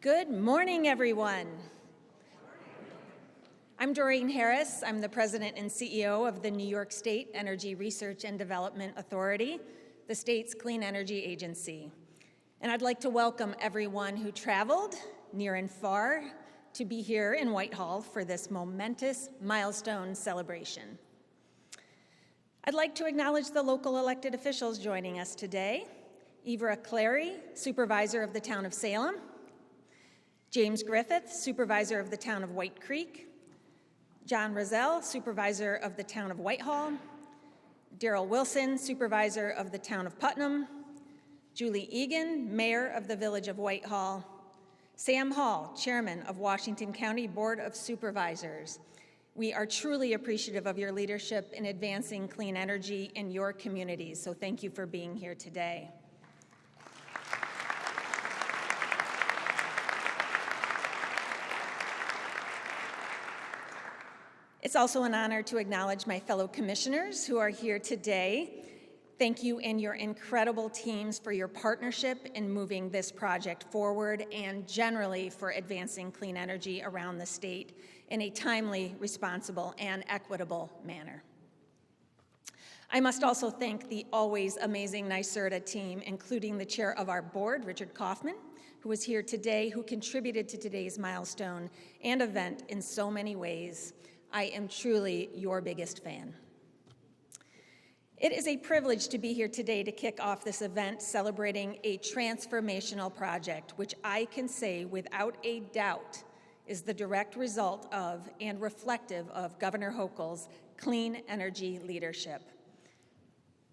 Good morning, everyone. I'm Doreen Harris. I'm the President and CEO of the New York State Energy Research and Development Authority, the state's clean energy agency. And I'd like to welcome everyone who traveled near and far to be here in Whitehall for this momentous milestone celebration. I'd like to acknowledge the local elected officials joining us today. Ivra Clary, Supervisor of the Town of Salem, James Griffith, Supervisor of the Town of White Creek, John Rozelle, Supervisor of the Town of Whitehall, Daryl Wilson, Supervisor of the Town of Putnam, Julie Egan, Mayor of the Village of Whitehall, Sam Hall, Chairman of Washington County Board of Supervisors. We are truly appreciative of your leadership in advancing clean energy in your communities, so thank you for being here today. It's also an honor to acknowledge my fellow commissioners who are here today. Thank you and your incredible teams for your partnership in moving this project forward and generally for advancing clean energy around the state in a timely, responsible, and equitable manner. I must also thank the always amazing NYSERDA team, including the chair of our board, Richard Kaufman, who is here today, who contributed to today's milestone and event in so many ways. I am truly your biggest fan. It is a privilege to be here today to kick off this event celebrating a transformational project, which I can say without a doubt is the direct result of and reflective of Governor Hochul's clean energy leadership.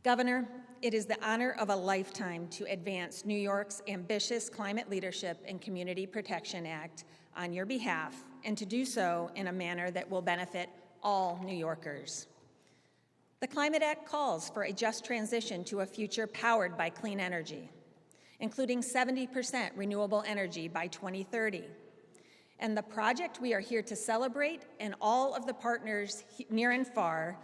Governor, it is the honor of a lifetime to advance New York's ambitious climate leadership and Community Protection Act on your behalf, and to do so in a manner that will benefit all New Yorkers. The Climate Act calls for a just transition to a future powered by clean energy, including 70% renewable energy by 2030. And the project we are here to celebrate and all of the partners near and far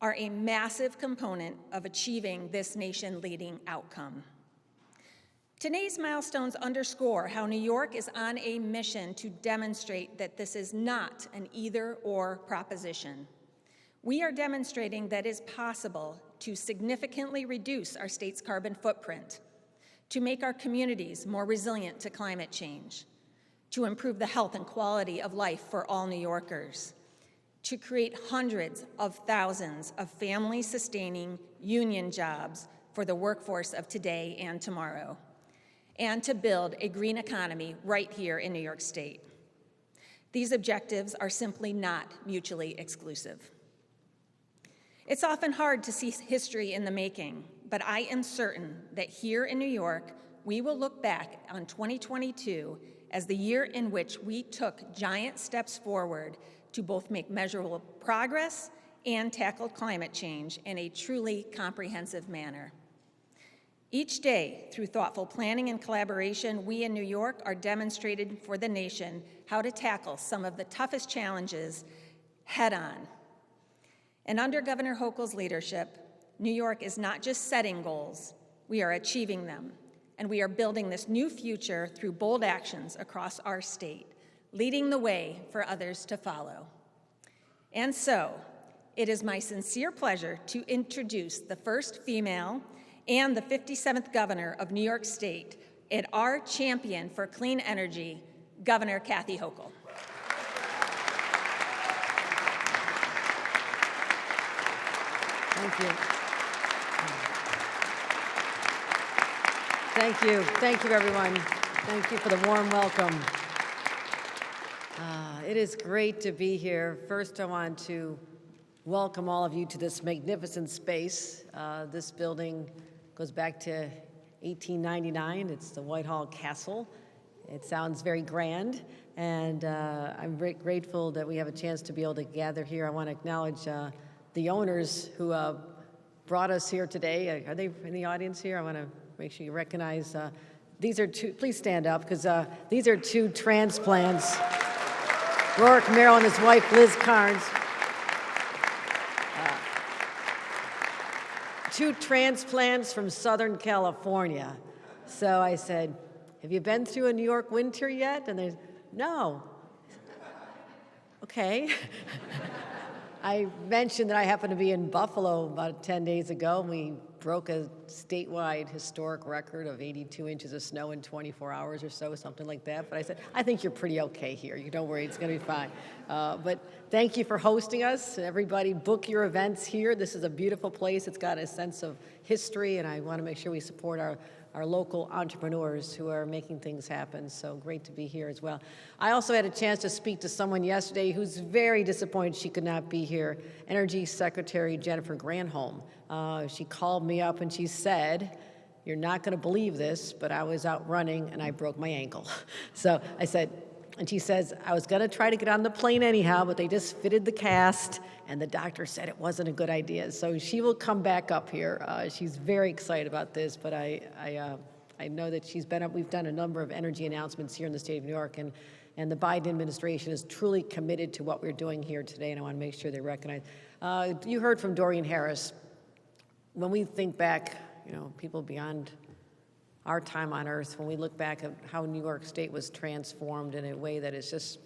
are a massive component of achieving this nation-leading outcome. Today's milestones underscore how New York is on a mission to demonstrate that this is not an either-or proposition. We are demonstrating that it is possible to significantly reduce our state's carbon footprint, to make our communities more resilient to climate change, to improve the health and quality of life for all New Yorkers, to create hundreds of thousands of family-sustaining union jobs for the workforce of today and tomorrow, and to build a green economy right here in New York State. These objectives are simply not mutually exclusive. It's often hard to see history in the making, but I am certain that here in New York, we will look back on 2022 as the year in which we took giant steps forward to both make measurable progress and tackle climate change in a truly comprehensive manner. Each day, through thoughtful planning and collaboration, we in New York are demonstrating for the nation how to tackle some of the toughest challenges head-on. And under Governor Hochul's leadership, New York is not just setting goals, we are achieving them. And we are building this new future through bold actions across our state, leading the way for others to follow. And so, it is my sincere pleasure to introduce the first female and the 57th governor of New York State and our champion for clean energy, Governor Kathy Hochul. Thank you. Thank you. Thank you, everyone. Thank you for the warm welcome. It is great to be here. First, I want to welcome all of you to this magnificent space. This building goes back to 1899. It's the Whitehall Castle. It sounds very grand, and I'm very grateful that we have a chance to be able to gather here. I want to acknowledge the owners who brought us here today. Are they in the audience here? I want to make sure you recognize. These are two, please stand up, because these are two transplants. Rourke Merrill and his wife, Liz Carnes. Two transplants from Southern California. So I said, have you been through a New York winter yet? And no. Okay. I mentioned that I happened to be in Buffalo about 10 days ago, and we broke a statewide historic record of 82 inches of snow in 24 hours or so, something like that. But I said, I think you're pretty okay here. You don't worry, it's going to be fine. But thank you for hosting us. Everybody, book your events here. This is a beautiful place. It's got a sense of history, and I want to make sure we support our local entrepreneurs who are making things happen. So great to be here as well. I also had a chance to speak to someone yesterday who's very disappointed she could not be here, Energy Secretary Jennifer Granholm. She called me up and she said, you're not going to believe this, but I was out running and I broke my ankle. So I said, and she says, I was going to try to get on the plane anyhow, but they just fitted the cast, and the doctor said it wasn't a good idea. So she will come back up here. She's very excited about this, but I know that she's been up. We've done a number of energy announcements here in the state of New York, and the Biden administration is truly committed to what we're doing here today, and I want to make sure they recognize. You heard from Doreen Harris. When we think back, people beyond our time on Earth, when we look back at how New York State was transformed in a way that is just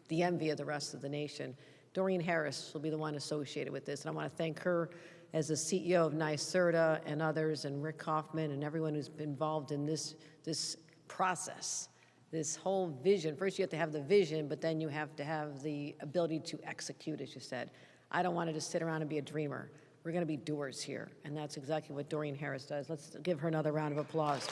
the envy of the rest of the nation, Doreen Harris will be the one associated with this. And I want to thank her as the CEO of NYSERDA and others, and Rick Kaufman and everyone who's been involved in this process, this whole vision. First, you have to have the vision, but then you have to have the ability to execute, as you said. I don't want to just sit around and be a dreamer. We're going to be doers here, and that's exactly what Doreen Harris does. Let's give her another round of applause.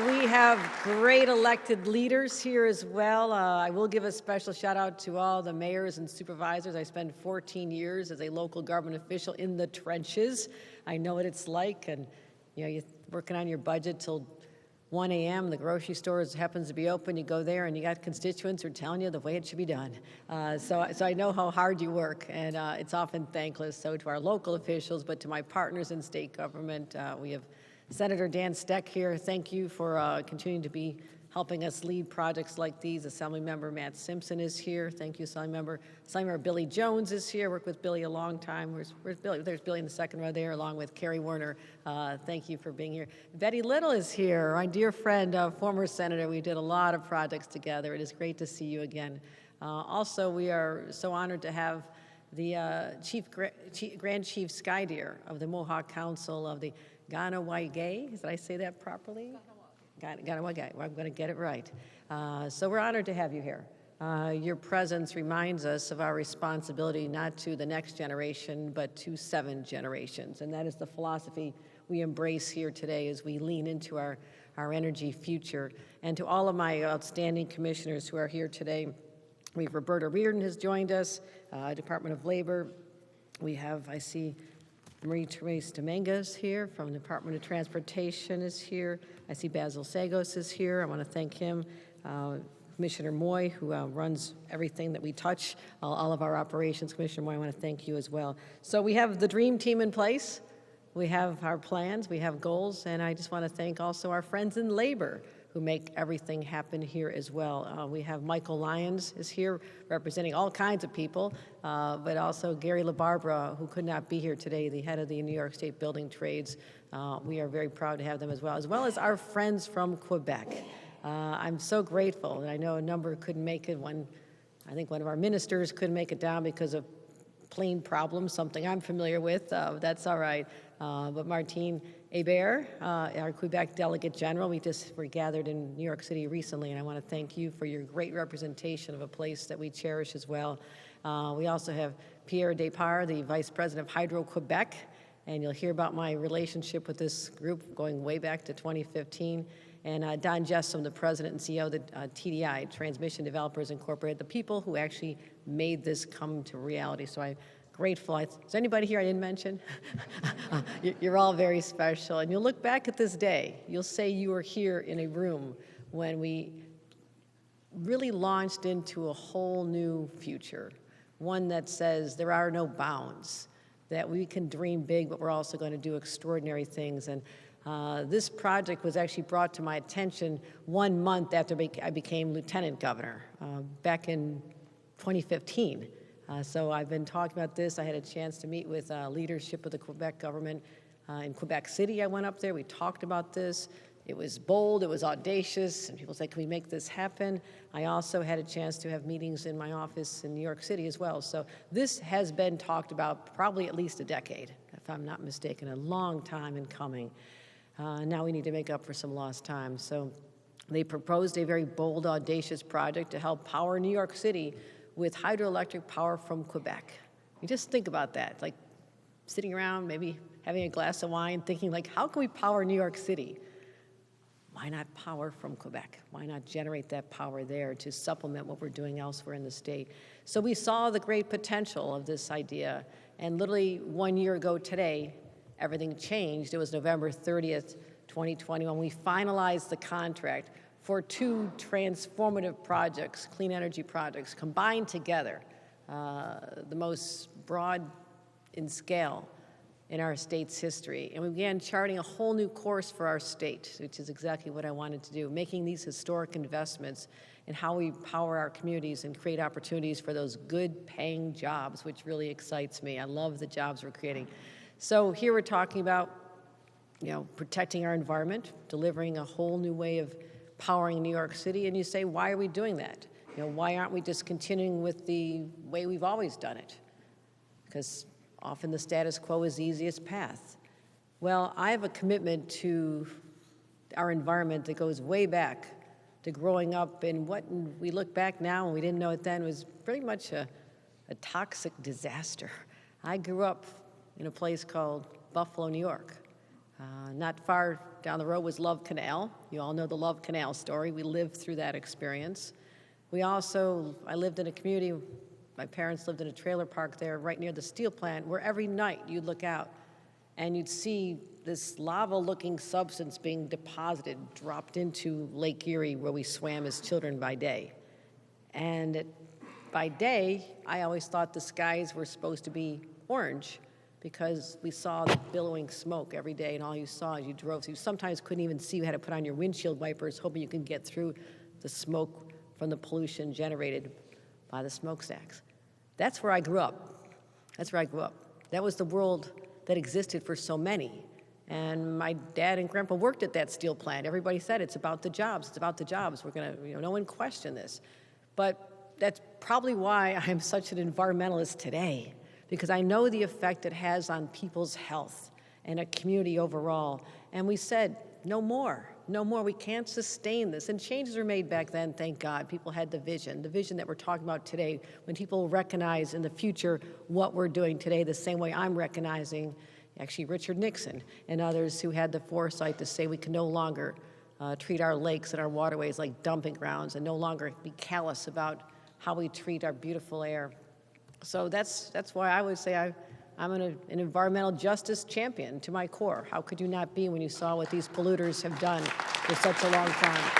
We have great elected leaders here as well. I will give a special shout out to all the mayors and supervisors. I spent 14 years as a local government official in the trenches. I know what it's like, and you're working on your budget till 1 a.m., the grocery store happens to be open, you go there and you got constituents who are telling you the way it should be done. So I know how hard you work, and it's often thankless. So to our local officials, but to my partners in state government, we have Senator Dan Steck here. Thank you for continuing to be helping us lead projects like these. Assemblymember Matt Simpson is here. Thank you, Assemblymember. Assemblymember Billy Jones is here. Worked with Billy a long time. Where's Billy? There's Billy in the second row there, along with Kerry Warner. Thank you for being here. Betty Little is here, my dear friend, former senator. We did a lot of projects together. It is great to see you again. Also, we are so honored to have the Grand Chief Skydeer of the Mohawk Council of the Ganawagay. Did I say that properly? Ganawagay. Well, I'm going to get it right. So we're honored to have you here. Your presence reminds us of our responsibility not to the next generation, but to 7 generations. And that is the philosophy we embrace here today as we lean into our energy future. And to all of my outstanding commissioners who are here today, we have Roberta Reardon has joined us, Department of Labor. We have, I see, Marie-Therese Dominguez here from the Department of Transportation is here. I see Basil Sagos is here. I want to thank him. Commissioner Moy, who runs everything that we touch, all of our operations. Commissioner Moy, I want to thank you as well. So we have the dream team in place. We have our plans, we have goals, and I just want to thank also our friends in labor who make everything happen here as well. We have Michael Lyons is here representing all kinds of people, but also Gary LaBarbera, who could not be here today, the head of the New York State Building Trades. We are very proud to have them as well as our friends from Quebec. I'm so grateful, and I know a number couldn't make it. I think one of our ministers couldn't make it down because of plane problems, something I'm familiar with. That's all right. But Martine Hébert, our Quebec Delegate General, we just were gathered in New York City recently, and I want to thank you for your great representation of a place that we cherish as well. We also have Pierre Despart, the Vice President of Hydro-Quebec, and you'll hear about my relationship with this group going way back to 2015. And Don Jessom, the President and CEO of the TDI, Transmission Developers Incorporated, the people who actually made this come to reality. So I'm grateful. Is there anybody here I didn't mention? You're all very special. And you'll look back at this day. You'll say you were here in a room when we really launched into a whole new future, one that says there are no bounds, that we can dream big, but we're also going to do extraordinary things. And this project was actually brought to my attention 1 month after I became lieutenant governor back in 2015. So I've been talking about this. I had a chance to meet with leadership of the Quebec government in Quebec City. I went up there. We talked about this. It was bold. It was audacious. And people said, can we make this happen? I also had a chance to have meetings in my office in New York City as well. So this has been talked about probably at least a decade, if I'm not mistaken, a long time in coming. Now we need to make up for some lost time. So they proposed a very bold, audacious project to help power New York City with hydroelectric power from Quebec. You just think about that, like sitting around, maybe having a glass of wine, thinking like, how can we power New York City? Why not power from Quebec? Why not generate that power there to supplement what we're doing elsewhere in the state? So we saw the great potential of this idea, and literally 1 year ago today, everything changed. It was November 30th, 2020, when we finalized the contract for 2 transformative projects, clean energy projects, combined together, the most broad in scale in our state's history. And we began charting a whole new course for our state, which is exactly what I wanted to do, making these historic investments in how we power our communities and create opportunities for those good paying jobs, which really excites me. I love the jobs we're creating. So here we're talking about, protecting our environment, delivering a whole new way of powering New York City, and you say, why are we doing that? Why aren't we just continuing with the way we've always done it? Because often the status quo is the easiest path. Well, I have a commitment to our environment that goes way back to growing up in what we look back now, and we didn't know it then, was pretty much a toxic disaster. I grew up in a place called Buffalo, New York. Not far down the road was Love Canal. You all know the Love Canal story. We lived through that experience. I lived in a community, my parents lived in a trailer park there right near the steel plant, where every night you'd look out and you'd see this lava-looking substance being deposited, dropped into Lake Erie, where we swam as children by day. And by day, I always thought the skies were supposed to be orange, because we saw the billowing smoke every day, and all you saw as you drove. So you sometimes couldn't even see. You had to put on your windshield wipers, hoping you could get through the smoke from the pollution generated by the smokestacks. That's where I grew up. That was the world that existed for so many. And my dad and grandpa worked at that steel plant. Everybody said, it's about the jobs. We're going to, no one questioned this. But that's probably why I'm such an environmentalist today, because I know the effect it has on people's health and a community overall. And we said, no more. We can't sustain this. And changes were made back then, thank God. People had the vision that we're talking about today, when people recognize in the future what we're doing today, the same way I'm recognizing actually Richard Nixon and others who had the foresight to say we can no longer treat our lakes and our waterways like dumping grounds, and no longer be callous about how we treat our beautiful air. So that's why I would say I'm an environmental justice champion to my core. How could you not be when you saw what these polluters have done for such a long time?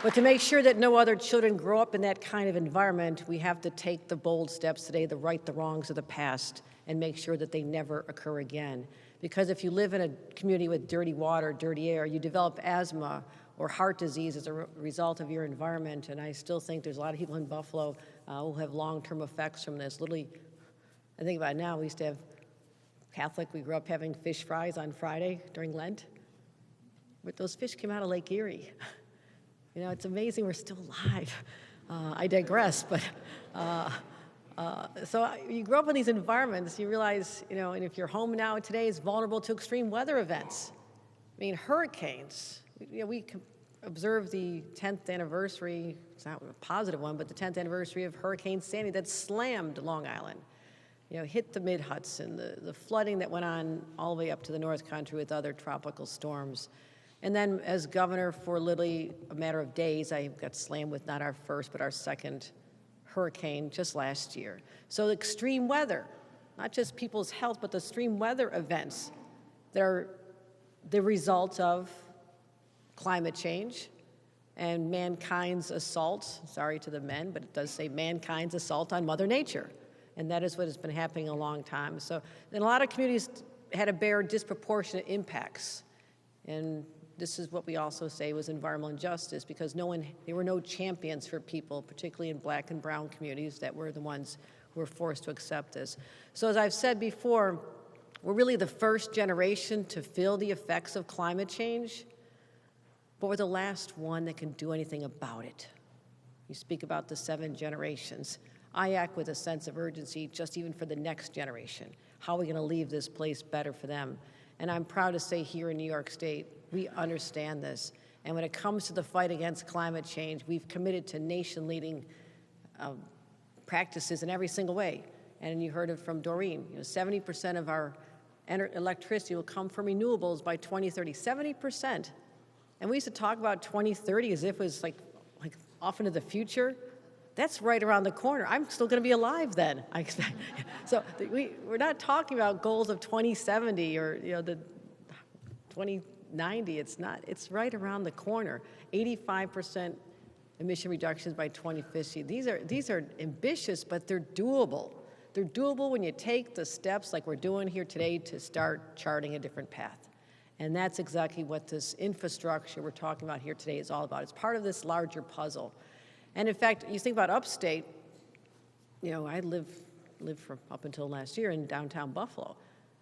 But to make sure that no other children grow up in that kind of environment, we have to take the bold steps today to right the wrongs of the past and make sure that they never occur again. Because if you live in a community with dirty water, dirty air, you develop asthma or heart disease as a result of your environment. And I still think there's a lot of people in Buffalo who have long-term effects from this. Literally, I think about it now, we used to have Catholic, we grew up having fish fries on Friday during Lent. But those fish came out of Lake Erie. It's amazing we're still alive. I digress, but so you grow up in these environments, you realize, and if your home now today is vulnerable to extreme weather events. Hurricanes. We observed the 10th anniversary, it's not a positive one, but the 10th anniversary of Hurricane Sandy that slammed Long Island, hit the mid-Hudson, the flooding that went on all the way up to the North Country with other tropical storms. And then as governor for literally a matter of days, I got slammed with not our first, but our second hurricane just last year. So extreme weather, not just people's health, but the extreme weather events that are the result of climate change and mankind's assault, sorry to the men, but it does say mankind's assault on Mother Nature. And that is what has been happening a long time. So in a lot of communities had to bear disproportionate impacts. And this is what we also say was environmental injustice, because there were no champions for people, particularly in Black and brown communities, that were the ones who were forced to accept this. So as I've said before, we're really the first generation to feel the effects of climate change, but we're the last one that can do anything about it. You speak about the 7 generations. I act with a sense of urgency just even for the next generation. How are we going to leave this place better for them? And I'm proud to say here in New York State, we understand this. And when it comes to the fight against climate change, we've committed to nation-leading practices in every single way. And you heard it from Doreen, 70% of our electricity will come from renewables by 2030, 70%. And we used to talk about 2030 as if it was like off into the future. That's right around the corner. I'm still going to be alive then, I expect. So we're not talking about goals of 2070 or the 2090. It's not. It's right around the corner. 85% emission reductions by 2050. These are ambitious, but they're doable. They're doable when you take the steps like we're doing here today to start charting a different path. And that's exactly what this infrastructure we're talking about here today is all about. It's part of this larger puzzle. And in fact, you think about upstate, I lived for up until last year in downtown Buffalo.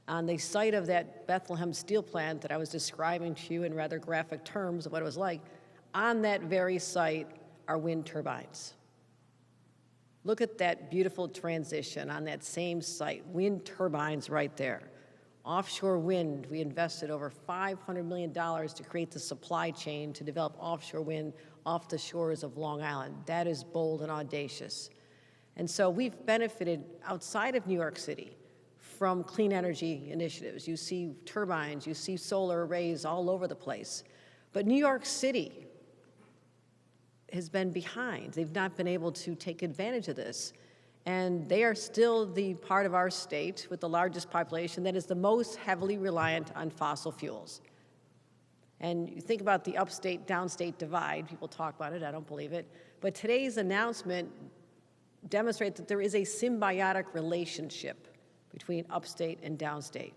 On the site of that Bethlehem steel plant that I was describing to you in rather graphic terms of what it was like, on that very site are wind turbines. Look at that beautiful transition on that same site, wind turbines right there. Offshore wind, we invested over $500 million to create the supply chain to develop offshore wind off the shores of Long Island. That is bold and audacious. And so we've benefited outside of New York City from clean energy initiatives. You see turbines, you see solar arrays all over the place. But New York City has been behind. They've not been able to take advantage of this. And they are still the part of our state with the largest population that is the most heavily reliant on fossil fuels. And you think about the upstate-downstate divide. People talk about it. I don't believe it. But today's announcement demonstrates that there is a symbiotic relationship between upstate and downstate.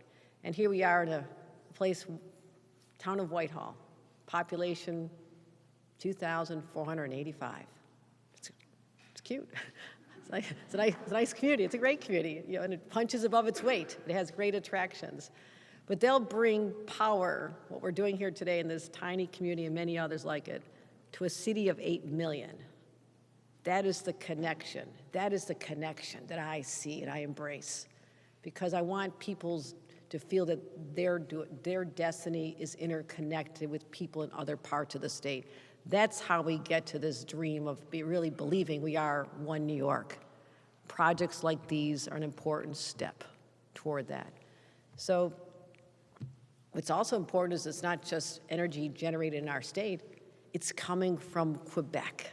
And here we are in a place, town of Whitehall, population 2,485. It's cute. It's a nice community. It's a great community, and it punches above its weight. It has great attractions. But they'll bring power, what we're doing here today in this tiny community and many others like it, to a city of 8 million. That is the connection. That is the connection that I see and I embrace, because I want people to feel that their destiny is interconnected with people in other parts of the state. That's how we get to this dream of really believing we are one New York. Projects like these are an important step toward that. So what's also important is it's not just energy generated in our state, it's coming from Quebec,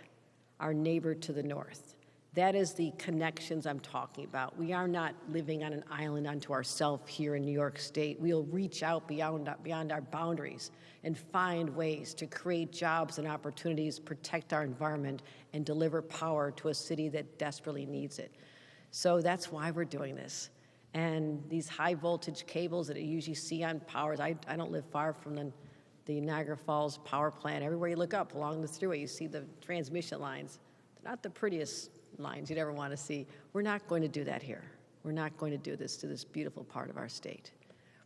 our neighbor to the north. That is the connections I'm talking about. We are not living on an island unto ourselves here in New York State. We'll reach out beyond our boundaries and find ways to create jobs and opportunities, protect our environment, and deliver power to a city that desperately needs it. So that's why we're doing this. And these high voltage cables that you usually see on powers, I don't live far from the Niagara Falls power plant. Everywhere you look up along the thruway, you see the transmission lines. They're not the prettiest lines you'd ever want to see. We're not going to do that here. We're not going to do this to this beautiful part of our state.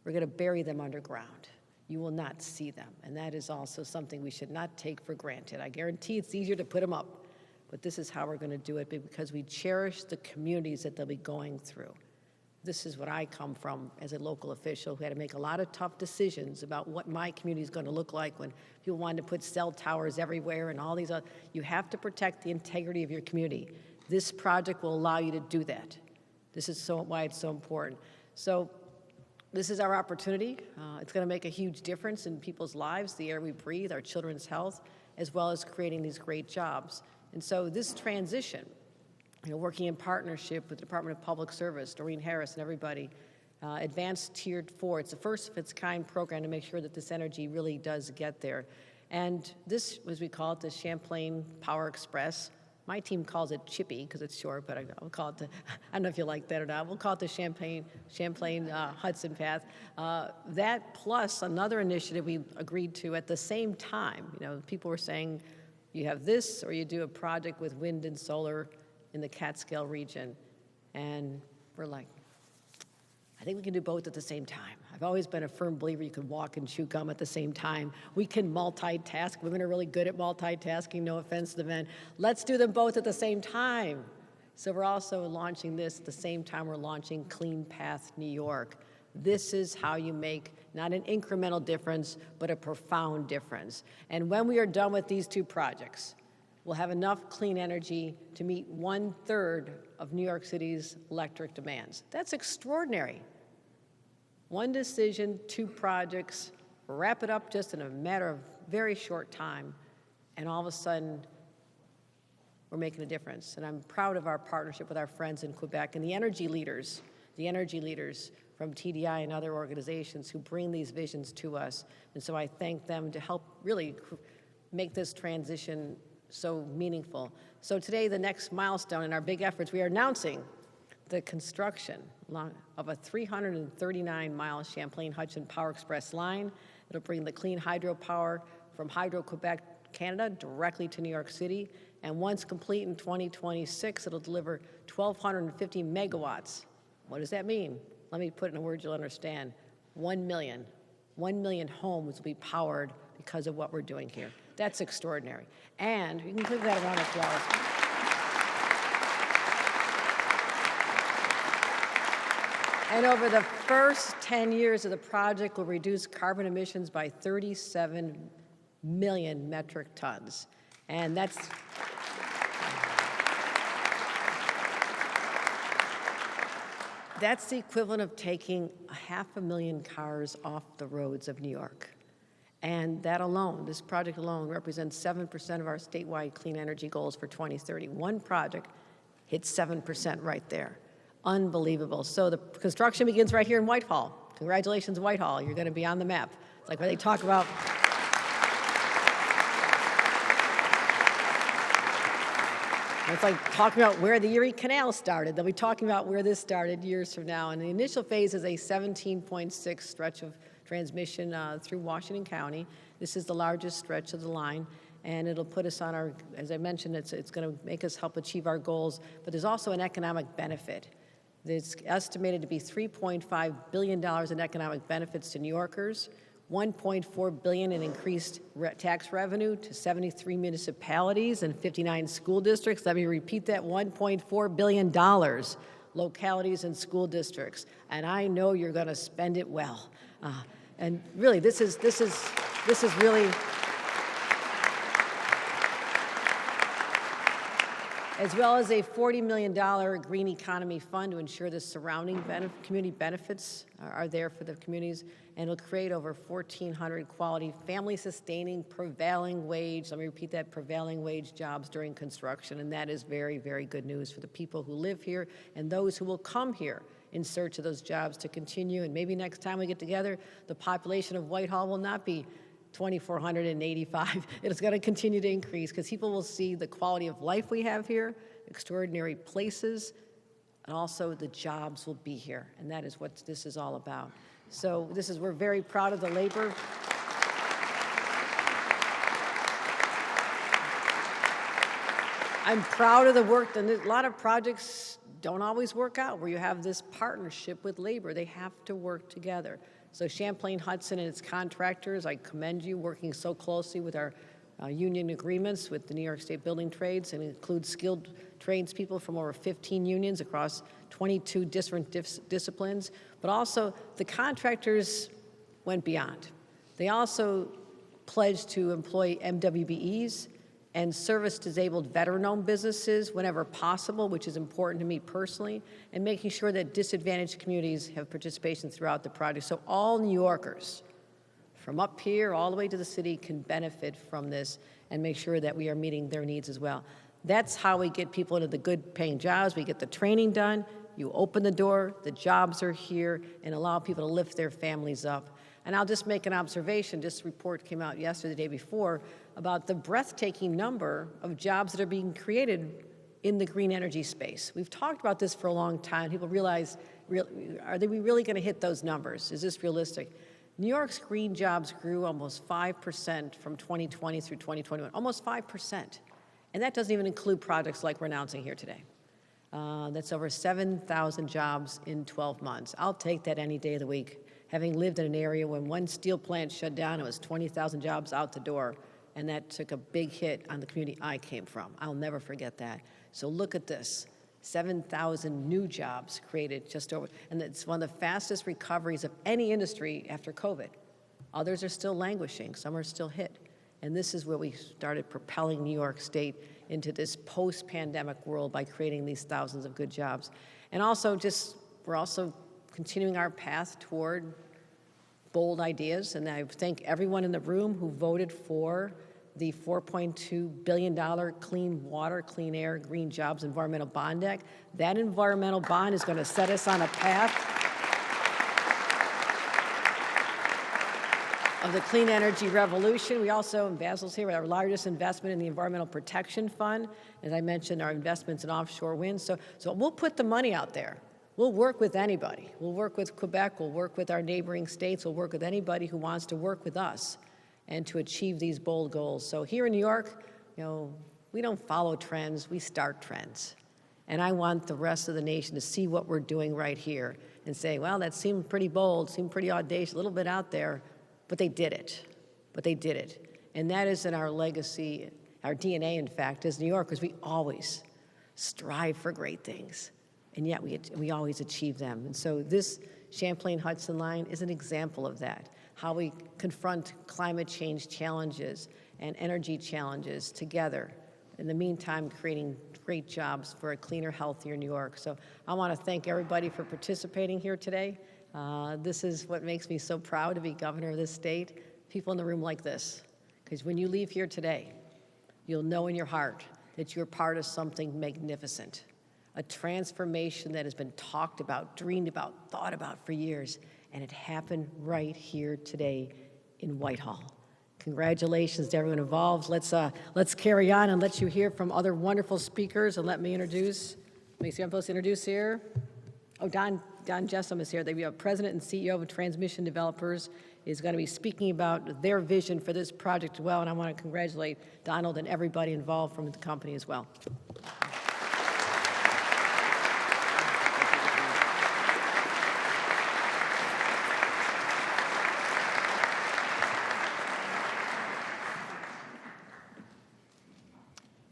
We're going to bury them underground. You will not see them, and that is also something we should not take for granted. I guarantee it's easier to put them up, but this is how we're going to do it, because we cherish the communities that they'll be going through. This is what I come from as a local official who had to make a lot of tough decisions about what my community is going to look like when people wanted to put cell towers everywhere and all these other. You have to protect the integrity of your community. This project will allow you to do that. This is why it's so important. So this is our opportunity. It's going to make a huge difference in people's lives, the air we breathe, our children's health, as well as creating these great jobs. And so this transition, working in partnership with the Department of Public Service, Doreen Harris and everybody, Advanced Tiered 4. It's the first of its kind program to make sure that this energy really does get there. And this, as we call it, the Champlain Power Express, My team calls it Chippy because it's short, but I'll call it the, I don't know if you like that or not. We'll call it the Champlain Hudson Path. That plus another initiative we agreed to at the same time. You know, people were saying, you have this or you do a project with wind and solar in the Catskill region. And we're like, I think we can do both at the same time. I've always been a firm believer you can walk and chew gum at the same time. We can multitask. Women are really good at multitasking, no offense to the men. Let's do them both at the same time. So we're also launching this at the same time we're launching Clean Path New York. This is how you make not an incremental difference, but a profound difference. And when we are done with these two projects, we'll have enough clean energy to meet 1/3 of New York City's electric demands. That's extraordinary. One decision, two projects, wrap it up just in a matter of very short time, and all of a sudden, we're making a difference. And I'm proud of our partnership with our friends in Quebec and the energy leaders from TDI and other organizations who bring these visions to us. And so I thank them to help really make this transition so meaningful. So today, the next milestone in our big efforts, we are announcing the construction of a 339-mile Champlain-Hudson Power Express line. It'll bring the clean hydropower from Hydro-Quebec, Canada, directly to New York City. And once complete in 2026, it'll deliver 1,250 megawatts. What does that mean? Let me put it in words you'll understand. 1 million homes will be powered because of what we're doing here. That's extraordinary. And you can click that around as well. And over the first 10 years of the project, will reduce carbon emissions by 37 million metric tons. And that's the equivalent of taking 500,000 cars off the roads of New York. And that alone, this project alone, represents 7% of our statewide clean energy goals for 2030. One project hits 7% right there. Unbelievable. So the construction begins right here in Whitehall. Congratulations, Whitehall. You're going to be on the map. It's like when they talk about it's like talking about where the Erie Canal started. They'll be talking about where this started years from now. And the initial phase is a 17.6 stretch of transmission through Washington County. This is the largest stretch of the line. And it'll put us on our, as I mentioned, it's going to make us help achieve our goals. But there's also an economic benefit. It's estimated to be $3.5 billion in economic benefits to New Yorkers, $1.4 billion in increased tax revenue to 73 municipalities and 59 school districts. Let me repeat that, $1.4 billion, localities and school districts. And I know you're going to spend it well. And really, this is really, as well as a $40 million green economy fund to ensure the surrounding community benefits are there for the communities, and it'll create over 1,400 quality, family-sustaining, prevailing wage, let me repeat that, prevailing wage jobs during construction, and that is very, very good news for the people who live here and those who will come here in search of those jobs to continue. And maybe next time we get together, the population of Whitehall will not be 2,485. It's going to continue to increase because people will see the quality of life we have here, extraordinary places, and also the jobs will be here. And that is what this is all about. So we're very proud of the labor. I'm proud of the work, and a lot of projects don't always work out where you have this partnership with labor. They have to work together. So Champlain Hudson and its contractors, I commend you working so closely with our union agreements with the New York State Building Trades, and includes skilled tradespeople from over 15 unions across 22 different disciplines. But also the contractors went beyond. They also pledged to employ MWBEs and service-disabled veteran-owned businesses whenever possible, which is important to me personally, and making sure that disadvantaged communities have participation throughout the project. So all New Yorkers, from up here all the way to the city, can benefit from this and make sure that we are meeting their needs as well. That's how we get people into the good-paying jobs. We get the training done, you open the door, the jobs are here, and allow people to lift their families up. And I'll just make an observation. This report came out yesterday, the day before, about the breathtaking number of jobs that are being created in the green energy space. We've talked about this for a long time. People realize, are we really going to hit those numbers? Is this realistic? New York's green jobs grew almost 5% from 2020 through 2021, almost 5%. And that doesn't even include projects like we're announcing here today. That's over 7,000 jobs in 12 months. I'll take that any day of the week. Having lived in an area when one steel plant shut down, it was 20,000 jobs out the door, and that took a big hit on the community I came from. I'll never forget that. So look at this, 7,000 new jobs created just over, and it's one of the fastest recoveries of any industry after COVID. Others are still languishing, some are still hit. And this is where we started propelling New York State into this post-pandemic world by creating these thousands of good jobs. And also we're also continuing our path toward bold ideas. And I thank everyone in the room who voted for the $4.2 billion Clean Water, Clean Air, Green Jobs Environmental Bond Act. That environmental bond is going to set us on a path of the clean energy revolution. We also, and Basil's here, our largest investment in the Environmental Protection Fund. As I mentioned, our investments in offshore wind. So we'll put the money out there. We'll work with anybody. We'll work with Quebec. We'll work with our neighboring states. We'll work with anybody who wants to work with us and to achieve these bold goals. So here in New York, we don't follow trends, we start trends. And I want the rest of the nation to see what we're doing right here and say, well, that seemed pretty bold, seemed pretty audacious, a little bit out there, but they did it. But they did it. And that is in our legacy, our DNA, in fact, as New Yorkers. We always strive for great things, and yet we always achieve them. And so this Champlain-Hudson line is an example of that, how we confront climate change challenges and energy challenges together. In the meantime, creating great jobs for a cleaner, healthier New York. So I want to thank everybody for participating here today. This is what makes me so proud to be governor of this state. People in the room like this. Because when you leave here today, you'll know in your heart that you're part of something magnificent. A transformation that has been talked about, dreamed about, thought about for years. And it happened right here today in Whitehall. Congratulations to everyone involved. Let's carry on and let you hear from other wonderful speakers. And let me introduce, let me see, I'm supposed to introduce here. Oh, Don Jessom is here. The president and CEO of Transmission Developers is going to be speaking about their vision for this project as well. And I want to congratulate Donald and everybody involved from the company as well.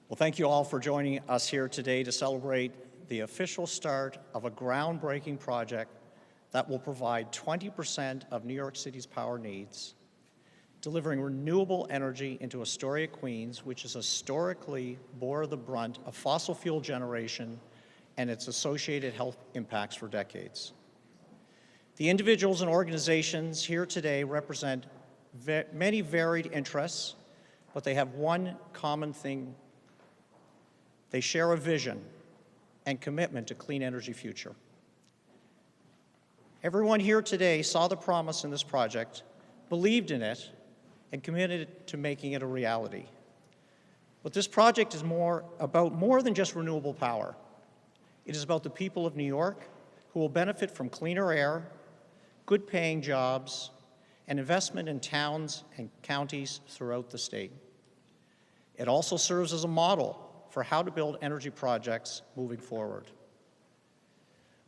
Well, thank you all for joining us here today to celebrate the official start of a groundbreaking project that will provide 20% of New York City's power needs, delivering renewable energy into Astoria, Queens, which has historically bore the brunt of fossil fuel generation and its associated health impacts for decades. The individuals and organizations here today represent many varied interests, but they have one common thing. They share a vision and commitment to clean energy future. Everyone here today saw the promise in this project, believed in it, and committed to making it a reality. But this project is about more than just renewable power. It is about the people of New York who will benefit from cleaner air, good-paying jobs, and investment in towns and counties throughout the state. It also serves as a model for how to build energy projects moving forward.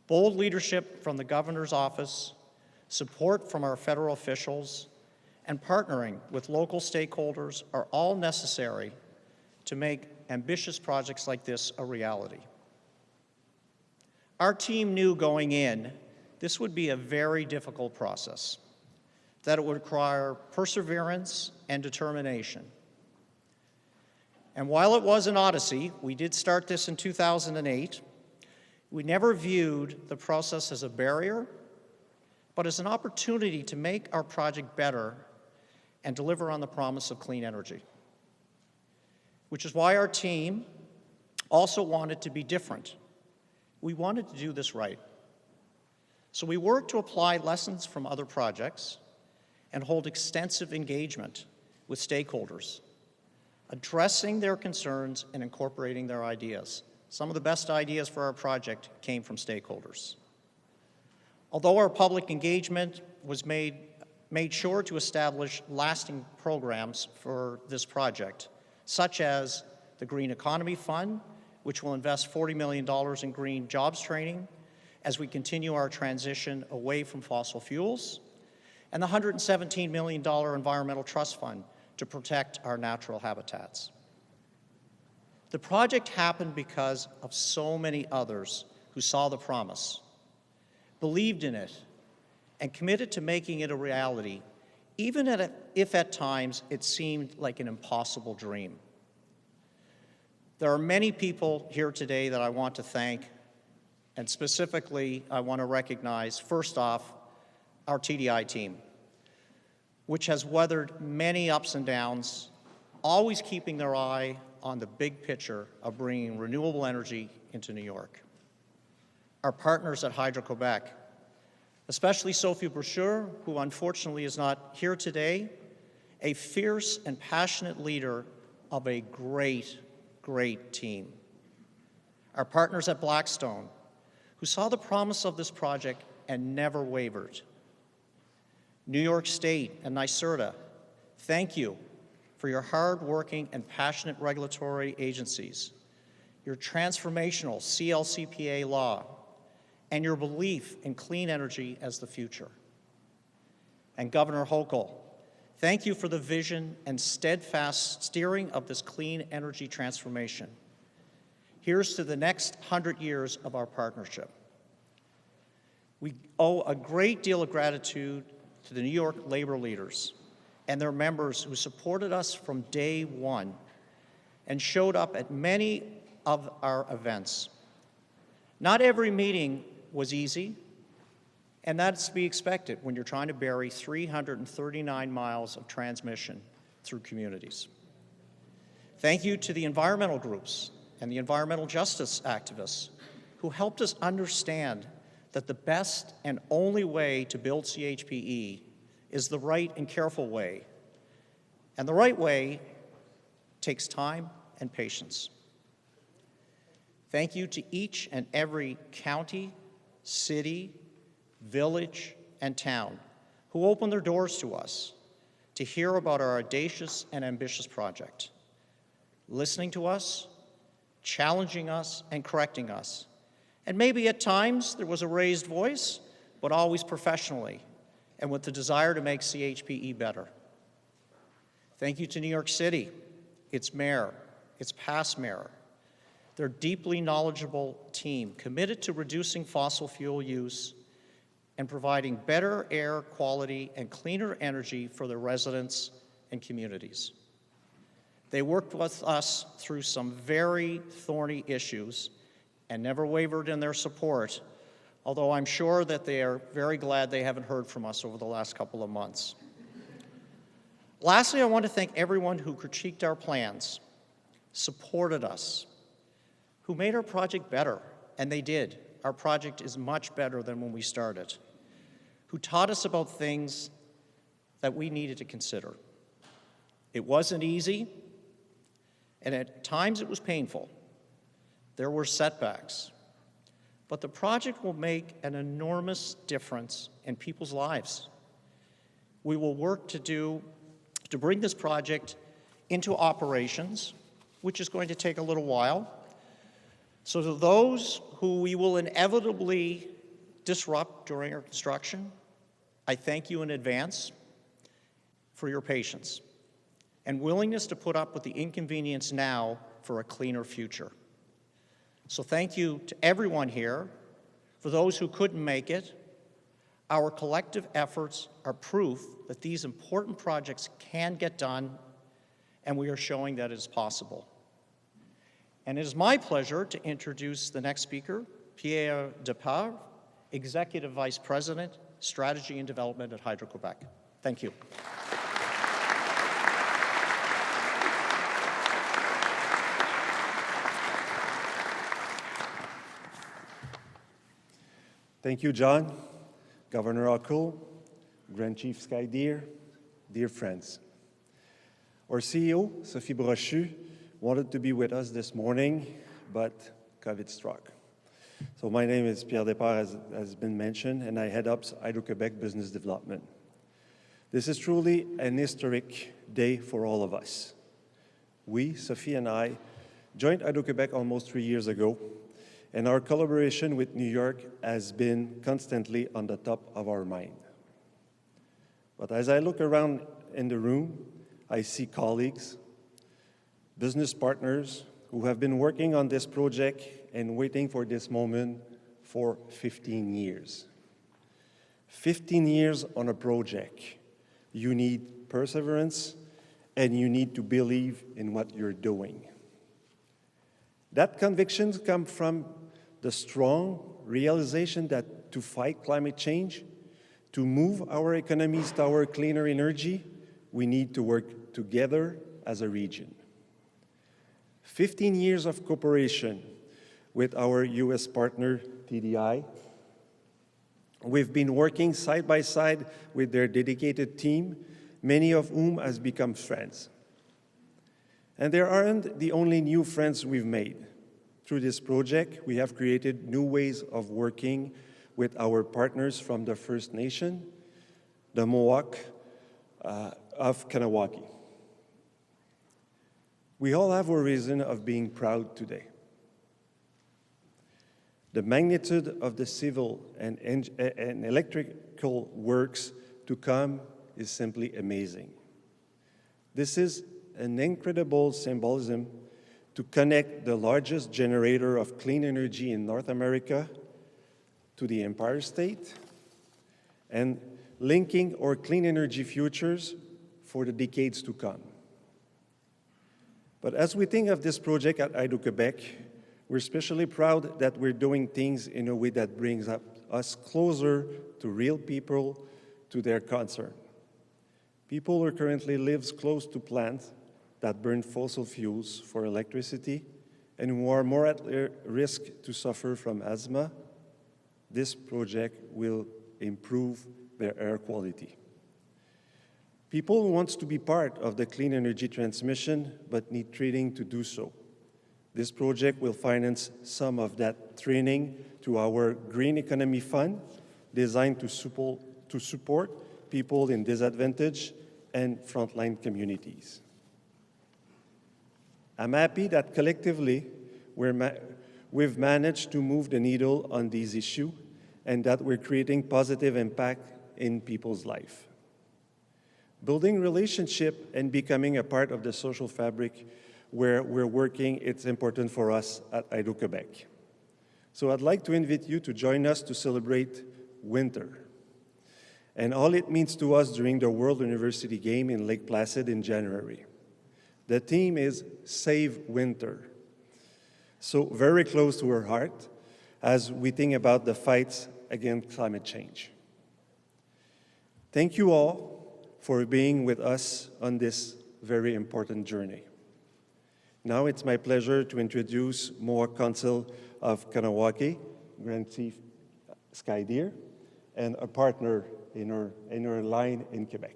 Bold leadership from the governor's office, support from our federal officials, and partnering with local stakeholders are all necessary to make ambitious projects like this a reality. Our team knew going in this would be a very difficult process, that it would require perseverance and determination. And while it was an odyssey, we did start this in 2008, we never viewed the process as a barrier, but as an opportunity to make our project better and deliver on the promise of clean energy. Which is why our team also wanted to be different. We wanted to do this right. So we worked to apply lessons from other projects, and hold extensive engagement with stakeholders, addressing their concerns and incorporating their ideas. Some of the best ideas for our project came from stakeholders. Although our public engagement was made sure to establish lasting programs for this project, such as the Green Economy Fund, which will invest $40 million in green jobs training as we continue our transition away from fossil fuels, and the $117 million Environmental Trust Fund to protect our natural habitats. The project happened because of so many others who saw the promise, believed in it, and committed to making it a reality, even if at times it seemed like an impossible dream. There are many people here today that I want to thank, and specifically I want to recognize, first off, our TDI team, which has weathered many ups and downs, always keeping their eye on the big picture of bringing renewable energy into New York. Our partners at Hydro-Quebec, especially Sophie Brochure, who unfortunately is not here today, a fierce and passionate leader of a great team. Our partners at Blackstone, who saw the promise of this project and never wavered. New York State and NYSERDA, thank you for your hard-working and passionate regulatory agencies, your transformational CLCPA law, and your belief in clean energy as the future. And Governor Hochul, thank you for the vision and steadfast steering of this clean energy transformation. Here's to the next 100 years of our partnership. We owe a great deal of gratitude to the New York labor leaders and their members who supported us from day one and showed up at many of our events. Not every meeting was easy, and that's to be expected when you're trying to bury 339 miles of transmission through communities. Thank you to the environmental groups and the environmental justice activists who helped us understand that the best and only way to build CHPE is the right and careful way. And the right way takes time and patience. Thank you to each and every county, city, village, and town who opened their doors to us to hear about our audacious and ambitious project, listening to us, challenging us, and correcting us. And maybe at times there was a raised voice, but always professionally and with the desire to make CHPE better. Thank you to New York City, its mayor, its past mayor, their deeply knowledgeable team committed to reducing fossil fuel use and providing better air quality and cleaner energy for their residents and communities. They worked with us through some very thorny issues and never wavered in their support, although I'm sure that they are very glad they haven't heard from us over the last couple of months. Lastly, I want to thank everyone who critiqued our plans, supported us, who made our project better, and they did. Our project is much better than when we started, who taught us about things that we needed to consider. It wasn't easy, and at times it was painful. There were setbacks, but the project will make an enormous difference in people's lives. We will work to bring this project into operations, which is going to take a little while. So to those who we will inevitably disrupt during our construction, I thank you in advance for your patience and willingness to put up with the inconvenience now for a cleaner future. So thank you to everyone here. For those who couldn't make it, our collective efforts are proof that these important projects can get done, and we are showing that it is possible. And it is my pleasure to introduce the next speaker, Pierre Depard, Executive Vice President, Strategy and Development at Hydro-Quebec. Thank you. Thank you, John, Governor Hochul, Grand Chief Skydeer, dear friends. Our CEO, Sophie Brochu, wanted to be with us this morning, but COVID struck. So my name is Pierre Despart, as has been mentioned, and I head up Hydro-Quebec Business Development. This is truly an historic day for all of us. We, Sophie and I, joined Hydro-Quebec almost 3 years ago, and our collaboration with New York has been constantly on the top of our mind. But as I look around in the room, I see colleagues, business partners who have been working on this project and waiting for this moment for 15 years. 15 years on a project. You need perseverance and you need to believe in what you're doing. That conviction comes from the strong realization that to fight climate change, to move our economies toward cleaner energy, we need to work together as a region. 15 years of cooperation with our US partner, TDI. We've been working side by side with their dedicated team, many of whom has become friends. And they aren't the only new friends we've made. Through this project, we have created new ways of working with our partners from the First Nation, the Mohawk of Kanawaki. We all have a reason of being proud today. The magnitude of the civil and electrical works to come is simply amazing. This is an incredible symbolism to connect the largest generator of clean energy in North America to the Empire State and linking our clean energy futures for the decades to come. But as we think of this project at Hydro-Quebec, we're especially proud that we're doing things in a way that brings us closer to real people, to their concern. People who currently live close to plants that burn fossil fuels for electricity and who are more at risk to suffer from asthma. This project will improve their air quality. People who want to be part of the clean energy transmission but need training to do so. This project will finance some of that training through our Green Economy Fund, designed to support people in disadvantaged and frontline communities. I'm happy that collectively we've managed to move the needle on these issues and that we're creating positive impact in people's life. Building relationship and becoming a part of the social fabric where we're working, it's important for us at Hydro-Quebec. So I'd like to invite you to join us to celebrate winter and all it means to us during the World University Game in Lake Placid in January. The theme is Save Winter. So very close to our heart as we think about the fights against climate change. Thank you all for being with us on this very important journey. Now it's my pleasure to introduce Mohawk Council of Kanawaki, Grand Chief Skydeer, and a partner in our line in Quebec.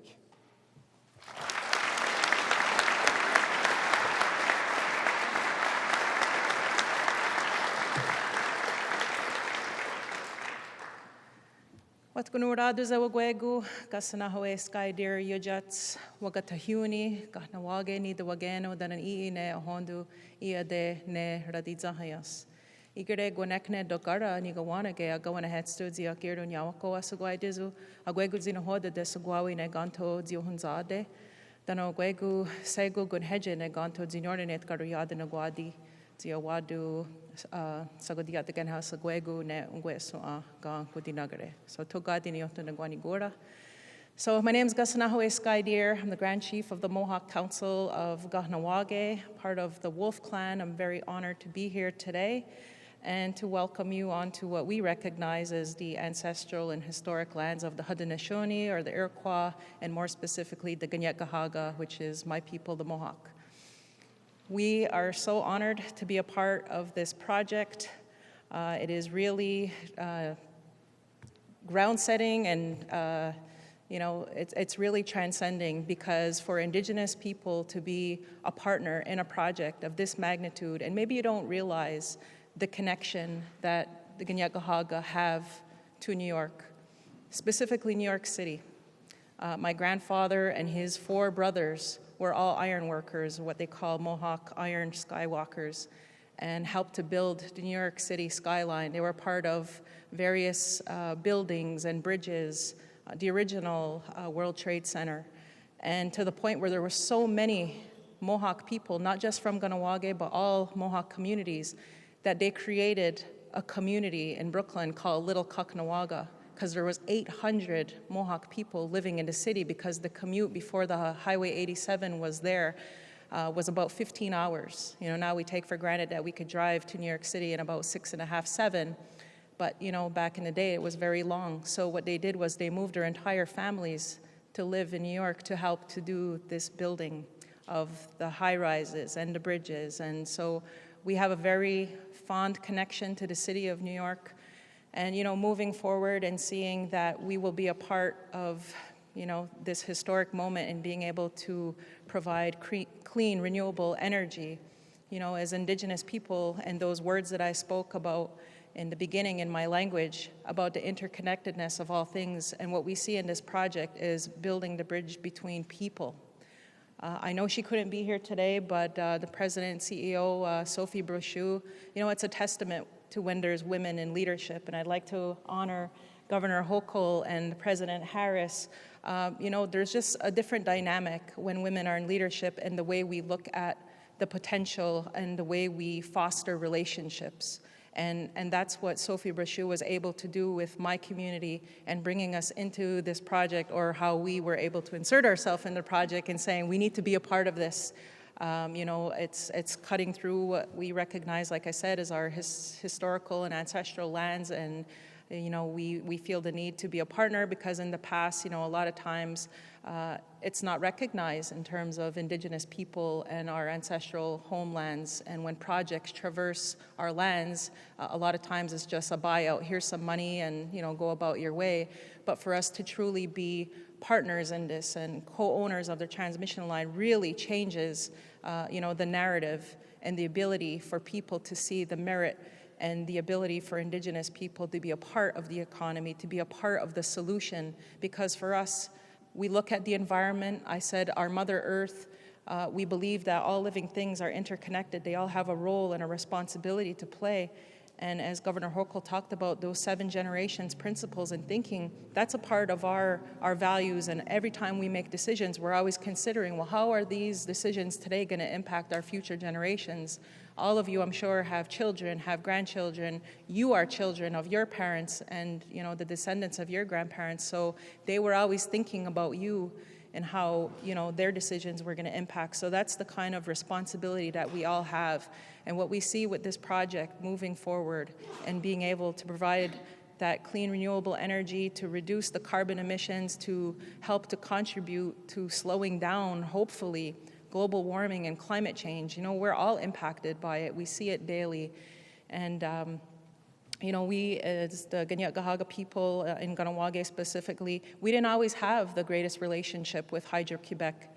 Wat kunurado za wagwegu, kasanahoe Skydeer yujats, wagatahuni, kahnawage ni de wageno dan ii ne ahondu ia de ne radizahayas. Igere gwanekne dokara ni gawanage agawana hetstudzi akirdo nyawako asagwaidizu, agwegu zinahoda de sagwawi ne ganto ziohunzade, dan agwegu sego gunheje ne ganto zinyornet karuyada na gwadi. Wadu sagodiya de ganha sagwegu ne ungweso ga kudinagare. So togadi ni oto nagwani gora. So my name is Gasanahoe Skydeer. I'm the Grand Chief of the Mohawk Council of Kahnawake, part of the Wolf Clan. I'm very honored to be here today and to welcome you onto what we recognize as the ancestral and historic lands of the Haudenosaunee or the Iroquois, and more specifically the Kanien'kehá:ka, which is my people, the Mohawk. We are so honored to be a part of this project. It is really ground setting and it's really transcending, because for Indigenous people to be a partner in a project of this magnitude, and maybe you don't realize the connection that the Kanien'kehá:ka have to New York, specifically New York City. My grandfather and his 4 brothers were all iron workers, what they call Mohawk iron skywalkers, and helped to build the New York City skyline. They were part of various buildings and bridges, the original World Trade Center, and to the point where there were so many Mohawk people, not just from Kahnawake, but all Mohawk communities, that they created a community in Brooklyn called Little Kahnawake, because there was 800 Mohawk people living in the city, because the commute before the Highway 87 was there was about 15 hours. Now we take for granted that we could drive to New York City in about 6.5, 7. But, back in the day, it was very long. So what they did was they moved their entire families to live in New York to help to do this building of the high-rises and the bridges. And so we have a very fond connection to the city of New York. And, moving forward and seeing that we will be a part of, this historic moment and being able to provide clean, renewable energy, as Indigenous people, and those words that I spoke about in the beginning in my language about the interconnectedness of all things, and what we see in this project is building the bridge between people. I know she couldn't be here today, but the President and CEO, Sophie Brochu, it's a testament to when there's women in leadership, and I'd like to honor Governor Hochul and President Harris. There's just a different dynamic when women are in leadership, and the way we look at the potential and the way we foster relationships. And that's what Sophie Brochu was able to do with my community and bringing us into this project, or how we were able to insert ourselves in the project and saying we need to be a part of this. It's cutting through what we recognize, like I said, as our historical and ancestral lands, and we feel the need to be a partner, because in the past, a lot of times it's not recognized in terms of Indigenous people and our ancestral homelands. And when projects traverse our lands, a lot of times it's just a buyout. Here's some money and, go about your way. But for us to truly be partners in this and co-owners of the transmission line really changes, the narrative and the ability for people to see the merit and the ability for Indigenous people to be a part of the economy, to be a part of the solution. Because for us, we look at the environment. I said our Mother Earth, we believe that all living things are interconnected. They all have a role and a responsibility to play. And as Governor Hochul talked about, those 7 generations principles and thinking, that's a part of our values. And every time we make decisions, we're always considering, well, how are these decisions today going to impact our future generations? All of you, I'm sure, have children, have grandchildren. You are children of your parents and, the descendants of your grandparents. So they were always thinking about you and how, their decisions were going to impact. So that's the kind of responsibility that we all have. And what we see with this project moving forward and being able to provide that clean, renewable energy to reduce the carbon emissions, to help to contribute to slowing down, hopefully, global warming and climate change. We're all impacted by it. We see it daily. And, we, as the Kanien'kehá:ka people in Kahnawake specifically, we didn't always have the greatest relationship with Hydro-Quebec.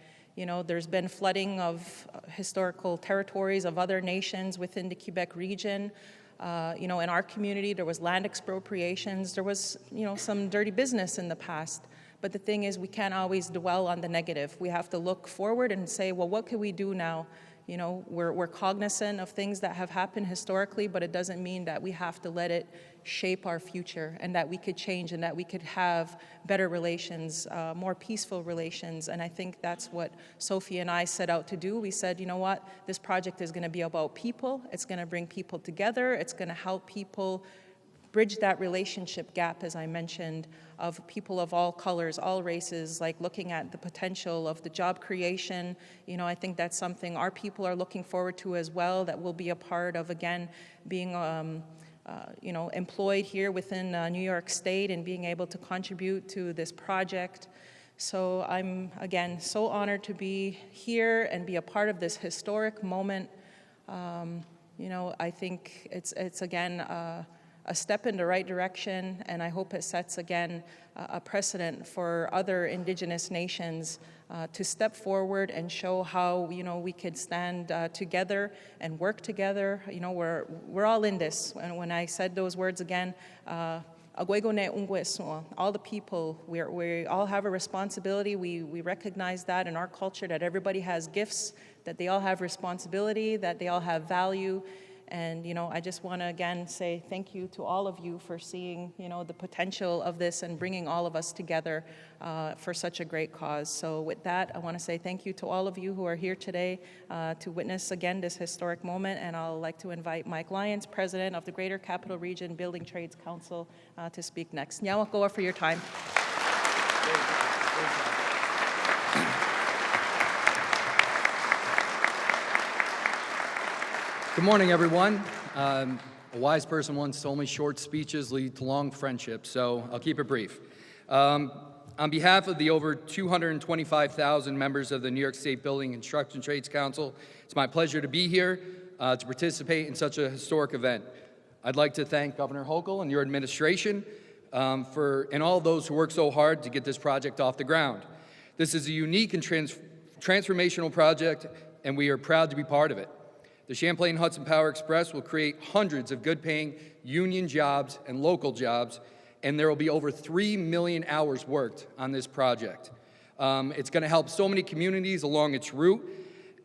There's been flooding of historical territories of other nations within the Quebec region. In our community, there was land expropriations. There was, some dirty business in the past. But the thing is, we can't always dwell on the negative. We have to look forward and say, well, what can we do now? We're cognizant of things that have happened historically, but it doesn't mean that we have to let it shape our future, and that we could change, and that we could have better relations, more peaceful relations. And I think that's what Sophie and I set out to do. We said, you know what, this project is going to be about people. It's going to bring people together. It's going to help people bridge that relationship gap, as I mentioned, of people of all colors, all races, like looking at the potential of the job creation. I think that's something our people are looking forward to as well, that we'll be a part of, again, being employed here within New York State and being able to contribute to this project. So I'm, again, so honored to be here and be a part of this historic moment. I think it's again, a step in the right direction, and I hope it sets again a precedent for other Indigenous nations to step forward and show how we could stand together and work together. We're all in this. And when I said those words again, all the people, we all have a responsibility. We recognize that in our culture, that everybody has gifts, that they all have responsibility, that they all have value. And, I just want to again say thank you to all of you for seeing, the potential of this and bringing all of us together for such a great cause. So with that, I want to say thank you to all of you who are here today to witness again this historic moment. And I'd like to invite Mike Lyons, President of the Greater Capital Region Building Trades Council, to speak next. Nyawakoa for your time. Good morning, everyone. A wise person once told me short speeches lead to long friendships, so I'll keep it brief. On behalf of the over 225,000 members of the New York State Building and Construction Trades Council, it's my pleasure to be here to participate in such a historic event. I'd like to thank Governor Hochul and your administration and all those who worked so hard to get this project off the ground. This is a unique and transformational project, and we are proud to be part of it. The Champlain-Hudson Power Express will create hundreds of good-paying union jobs and local jobs, and there will be over 3 million hours worked on this project. It's going to help so many communities along its route,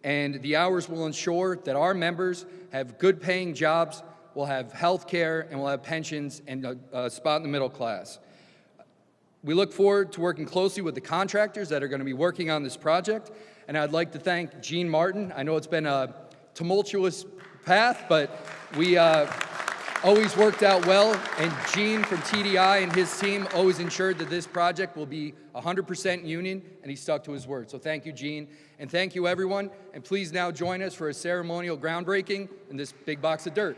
and the hours will ensure that our members have good-paying jobs, will have health care, and will have pensions and a spot in the middle class. We look forward to working closely with the contractors that are going to be working on this project, and I'd like to thank Gene Martin. I know it's been a tumultuous path, but we always worked out well, and Gene from TDI and his team always ensured that this project will be 100% union, and he stuck to his word. So thank you, Gene, and thank you, everyone, and please now join us for a ceremonial groundbreaking in this big box of dirt.